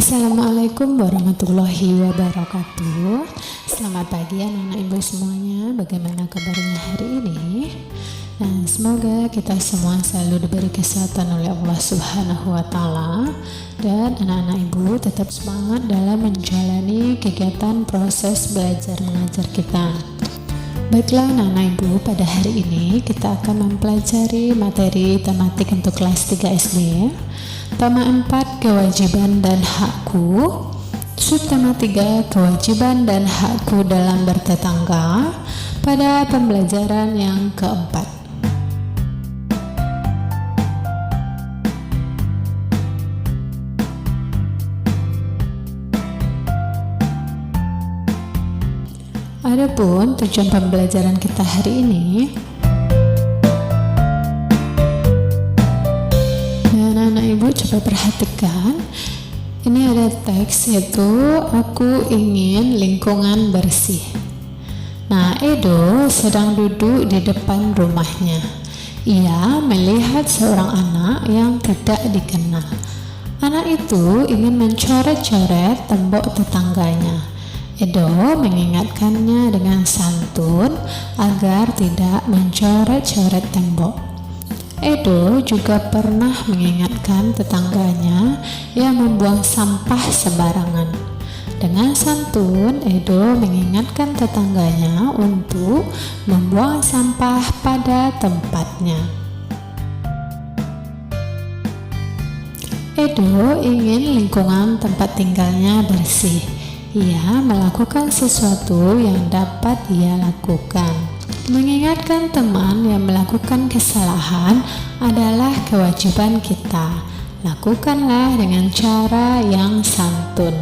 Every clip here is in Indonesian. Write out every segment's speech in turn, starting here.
Assalamualaikum warahmatullahi wabarakatuh. Selamat pagi anak-anak ibu semuanya. Bagaimana kabarnya hari ini? Nah, semoga kita semua selalu diberi kesehatan oleh Allah Subhanahu wa Ta'ala, dan anak-anak ibu tetap semangat dalam menjalani kegiatan proses belajar mengajar kita. Baiklah anak-anak ibu, pada hari ini kita akan mempelajari materi tematik untuk kelas 3 SD. Tema 4, kewajiban dan hakku. Subtema 3, kewajiban dan hakku dalam bertetangga, pada pembelajaran yang keempat. Adapun tujuan pembelajaran kita hari ini, anak-anak ibu coba perhatikan, ini ada teks yaitu aku ingin lingkungan bersih. Nah, Edo sedang duduk di depan rumahnya. Ia melihat seorang anak yang tidak dikenal. Anak itu ingin mencoret-coret tembok tetangganya. Edo mengingatkannya dengan santun agar tidak mencoret-coret tembok. Edo juga pernah mengingatkan tetangganya yang membuang sampah sembarangan. Dengan santun, Edo mengingatkan tetangganya untuk membuang sampah pada tempatnya. Edo ingin lingkungan tempat tinggalnya bersih. Ia melakukan sesuatu yang dapat ia lakukan. Mengingatkan teman yang melakukan kesalahan adalah kewajiban kita. Lakukanlah dengan cara yang santun.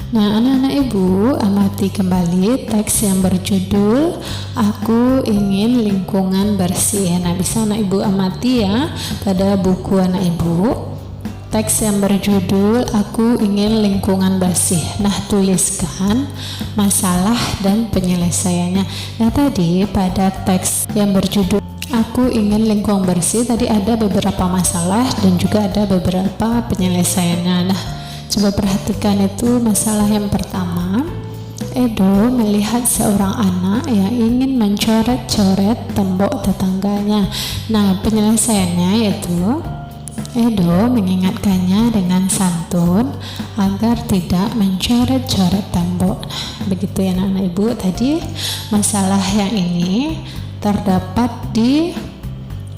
Nah, anak-anak ibu, amati kembali teks yang berjudul Aku Ingin Lingkungan Bersih. Nah, bisa anak ibu amati ya pada buku anak ibu. Teks yang berjudul Aku Ingin Lingkungan Bersih. Nah, tuliskan masalah dan penyelesaiannya. Nah, tadi pada teks yang berjudul Aku Ingin Lingkungan Bersih, tadi ada beberapa masalah dan juga ada beberapa penyelesaiannya. Nah, coba perhatikan itu masalah yang pertama. Edo melihat seorang anak yang ingin mencoret-coret tembok tetangganya. Nah, penyelesaiannya yaitu Edo mengingatkannya dengan santun agar tidak mencoret-coret tembok. Nah, begitu ya anak-anak ibu. Tadi masalah yang ini terdapat di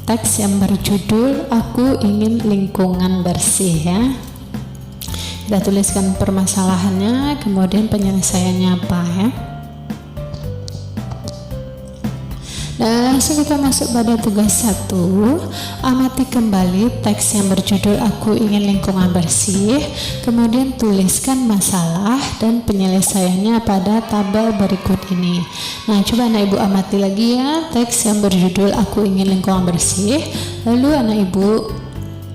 teks yang berjudul Aku Ingin Lingkungan Bersih ya. Kita tuliskan permasalahannya, kemudian penyelesaiannya apa ya. Dan langsung kita masuk pada tugas 1. Amati kembali teks yang berjudul Aku Ingin Lingkungan Bersih, kemudian tuliskan masalah dan penyelesaiannya pada tabel berikut ini. Nah, coba anak ibu amati lagi ya teks yang berjudul Aku Ingin Lingkungan Bersih, lalu anak ibu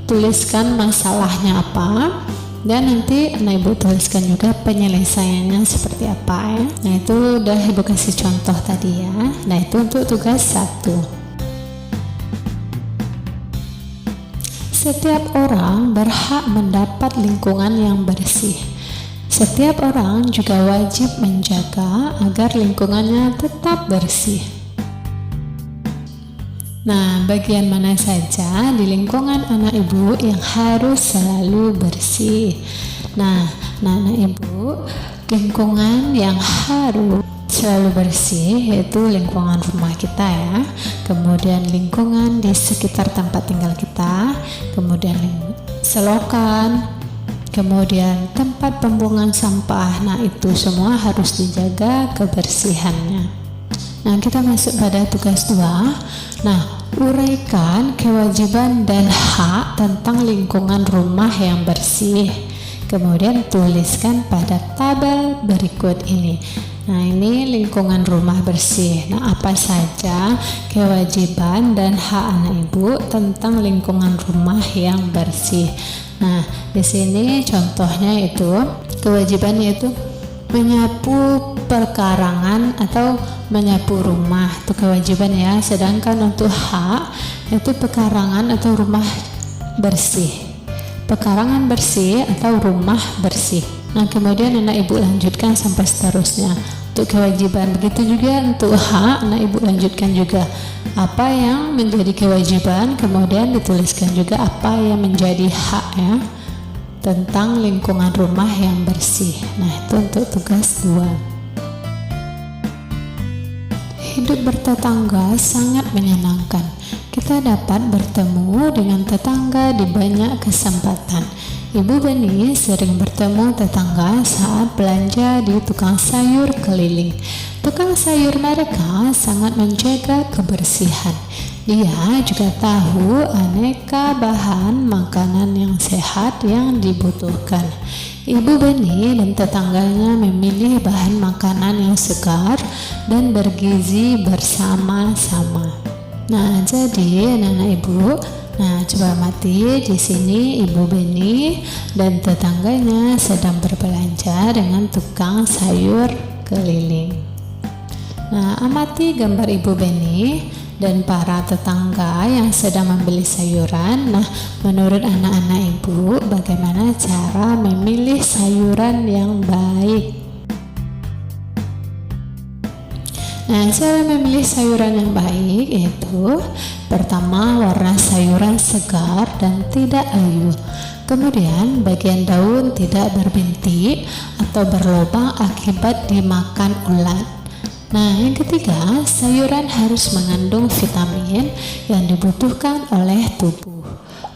tuliskan masalahnya apa, dan nanti anak ibu tuliskan juga penyelesaiannya seperti apa ya. Nah, itu udah ibu kasih contoh tadi ya. Nah, itu untuk tugas 1. Setiap orang berhak mendapat lingkungan yang bersih. Setiap orang juga wajib menjaga agar lingkungannya tetap bersih. Nah, bagian mana saja di lingkungan anak ibu yang harus selalu bersih? Nah, anak ibu, lingkungan yang harus selalu bersih yaitu lingkungan rumah kita ya, kemudian lingkungan di sekitar tempat tinggal kita, kemudian selokan, kemudian tempat pembuangan sampah. Nah, itu semua harus dijaga kebersihannya. Nah, kita masuk pada tugas 2. Nah, uraikan kewajiban dan hak tentang lingkungan rumah yang bersih. Kemudian tuliskan pada tabel berikut ini. Nah, ini lingkungan rumah bersih. Nah, apa saja kewajiban dan hak anak ibu tentang lingkungan rumah yang bersih? Nah, di sini contohnya itu kewajibannya itu menyapu perkarangan atau menyapu rumah itu kewajiban ya. Sedangkan untuk hak itu pekarangan atau rumah bersih, pekarangan bersih atau rumah bersih. Nah kemudian anak ibu lanjutkan sampai seterusnya untuk kewajiban. Begitu juga untuk hak, anak ibu lanjutkan juga apa yang menjadi kewajiban, kemudian dituliskan juga apa yang menjadi hak ya, tentang lingkungan rumah yang bersih. Nah itu untuk tugas 2. Hidup bertetangga sangat menyenangkan. Kita dapat bertemu dengan tetangga di banyak kesempatan. Ibu Beni sering bertemu tetangga saat belanja di tukang sayur keliling. Tukang sayur mereka sangat menjaga kebersihan. Dia juga tahu aneka bahan makanan yang sehat yang dibutuhkan. Ibu Beni dan tetangganya memilih bahan makanan yang segar dan bergizi bersama-sama. Nah, jadi anak-anak ibu, coba amati di sini Ibu Beni dan tetangganya sedang berbelanja dengan tukang sayur keliling. Nah, amati gambar Ibu Beni dan para tetangga yang sedang membeli sayuran. Nah, menurut anak-anak ibu, bagaimana cara memilih sayuran yang baik? Nah, cara memilih sayuran yang baik yaitu pertama, warna sayuran segar dan tidak layu. Kemudian, bagian daun tidak berbintik atau berlubang akibat dimakan ulat. Nah, yang ketiga, sayuran harus mengandung vitamin yang dibutuhkan oleh tubuh.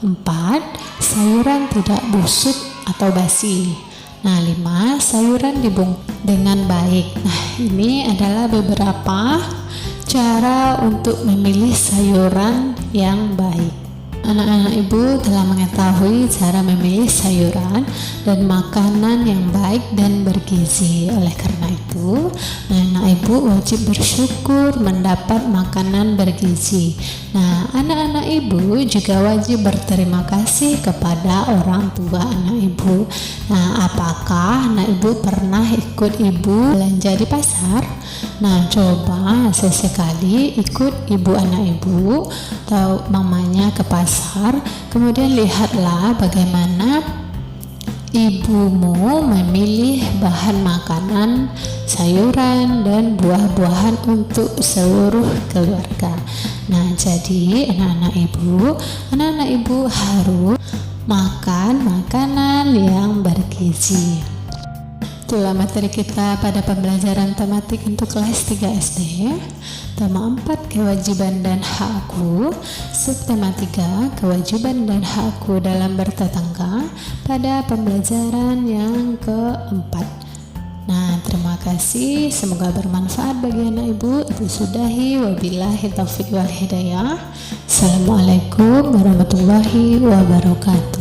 4. Sayuran tidak busuk atau basi. Nah, 5. Sayuran dibungkus dengan baik. Nah, ini adalah beberapa cara untuk memilih sayuran yang baik. Anak-anak ibu telah mengetahui cara memilih sayuran dan makanan yang baik dan bergizi. Oleh karena itu, anak-anak ibu wajib bersyukur mendapat makanan bergizi. Nah, anak-anak ibu juga wajib berterima kasih kepada orang tua anak ibu. Nah, apakah anak ibu pernah ikut ibu belanja di pasar? Nah, coba sesekali ikut ibu anak ibu atau mamanya ke pasar, kemudian lihatlah bagaimana ibumu memilih bahan makanan, sayuran, dan buah-buahan untuk seluruh keluarga. Nah, jadi anak-anak ibu harus makan makanan yang bergizi. Itulah materi kita pada pembelajaran tematik untuk kelas 3 SD. Tema 4, kewajiban dan hakku. Subtema 3, kewajiban dan hakku dalam bertetangga, pada pembelajaran yang keempat. Nah, terima kasih. Semoga bermanfaat bagi anak ibu. Itu sudahi. Wabillahi taufiq wal hidayah. Assalamualaikum warahmatullahi wabarakatuh.